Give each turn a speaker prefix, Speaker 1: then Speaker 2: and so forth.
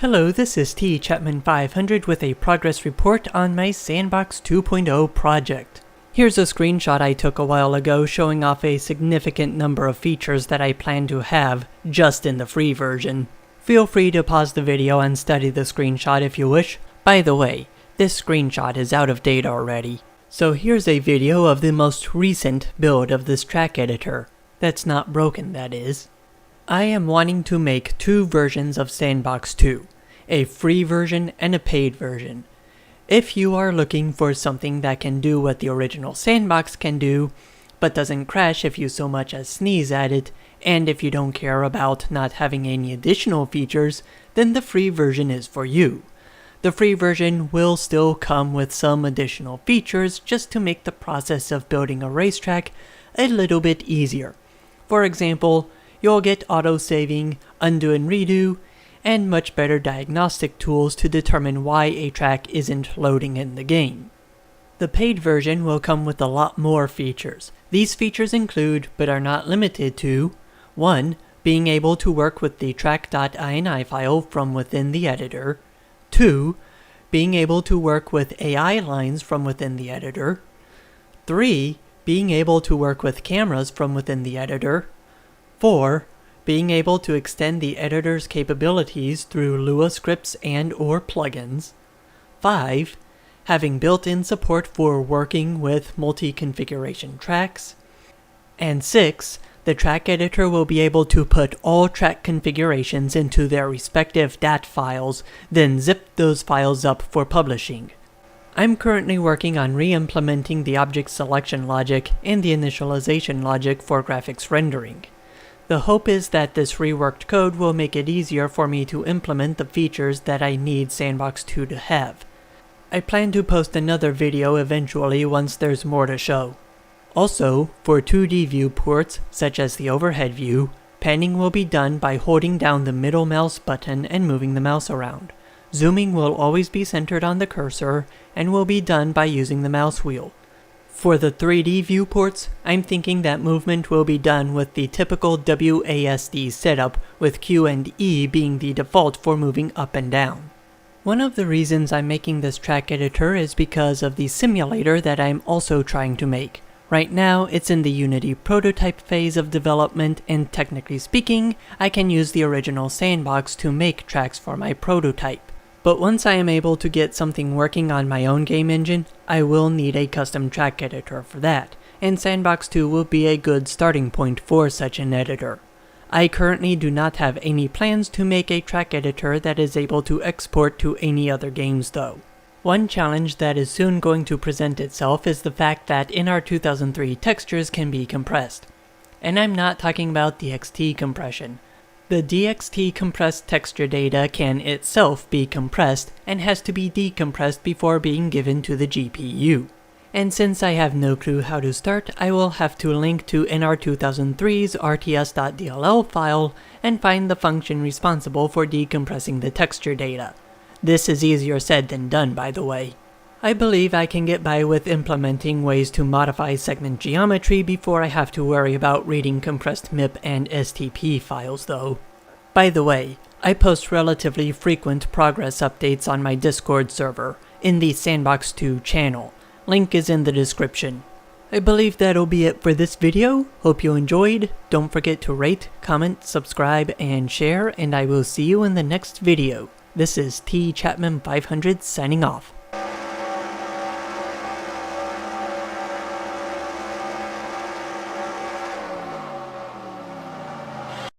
Speaker 1: Hello, this is T Chapman 500 with a progress report on my Sandbox 2.0 project. Here's a screenshot I took a while ago showing off a significant number of features that I plan to have just in the free version. Feel free to pause the video and study the screenshot if you wish. By the way, this screenshot is out of date already. So here's a video of the most recent build of this track editor. That's not broken, that is. I am wanting to make two versions of Sandbox 2, a free version and a paid version. If you are looking for something that can do what the original Sandbox can do, but doesn't crash if you so much as sneeze at it, and if you don't care about not having any additional features, then the free version is for you. The free version will still come with some additional features just to make the process of building a racetrack a little bit easier. For example, you'll get auto-saving, undo and redo, and much better diagnostic tools to determine why a track isn't loading in the game. The paid version will come with a lot more features. These features include, but are not limited to, 1. Being able to work with the track.ini file from within the editor, 2. Being able to work with AI lines from within the editor, 3. Being able to work with cameras from within the editor, 4. Being able to extend the editor's capabilities through Lua scripts and or plugins. 5. Having built-in support for working with multi-configuration tracks. And 6. The track editor will be able to put all track configurations into their respective DAT files, then zip those files up for publishing. I'm currently working on re-implementing the object selection logic and the initialization logic for graphics rendering. The hope is that this reworked code will make it easier for me to implement the features that I need Sandbox 2 to have. I plan to post another video eventually once there's more to show. Also, for 2D viewports, such as the overhead view, panning will be done by holding down the middle mouse button and moving the mouse around. Zooming will always be centered on the cursor and will be done by using the mouse wheel. For the 3D viewports, I'm thinking that movement will be done with the typical WASD setup, with Q and E being the default for moving up and down. One of the reasons I'm making this track editor is because of the simulator that I'm also trying to make. Right now, it's in the Unity prototype phase of development, and technically speaking, I can use the original Sandbox to make tracks for my prototype. But once I am able to get something working on my own game engine, I will need a custom track editor for that, and Sandbox 2 will be a good starting point for such an editor. I currently do not have any plans to make a track editor that is able to export to any other games though. One challenge that is soon going to present itself is the fact that NR 2003 textures can be compressed. And I'm not talking about DXT compression. The DXT compressed texture data can itself be compressed and has to be decompressed before being given to the GPU. And since I have no clue how to start, I will have to link to NR 2003's rts.dll file and find the function responsible for decompressing the texture data. This is easier said than done, by the way. I believe I can get by with implementing ways to modify segment geometry before I have to worry about reading compressed MIP and STP files though. By the way, I post relatively frequent progress updates on my Discord server, in the Sandbox 2 channel. Link is in the description. I believe that'll be it for this video. Hope you enjoyed. Don't forget to rate, comment, subscribe, and share, and I will see you in the next video. This is T Chapman 500 signing off.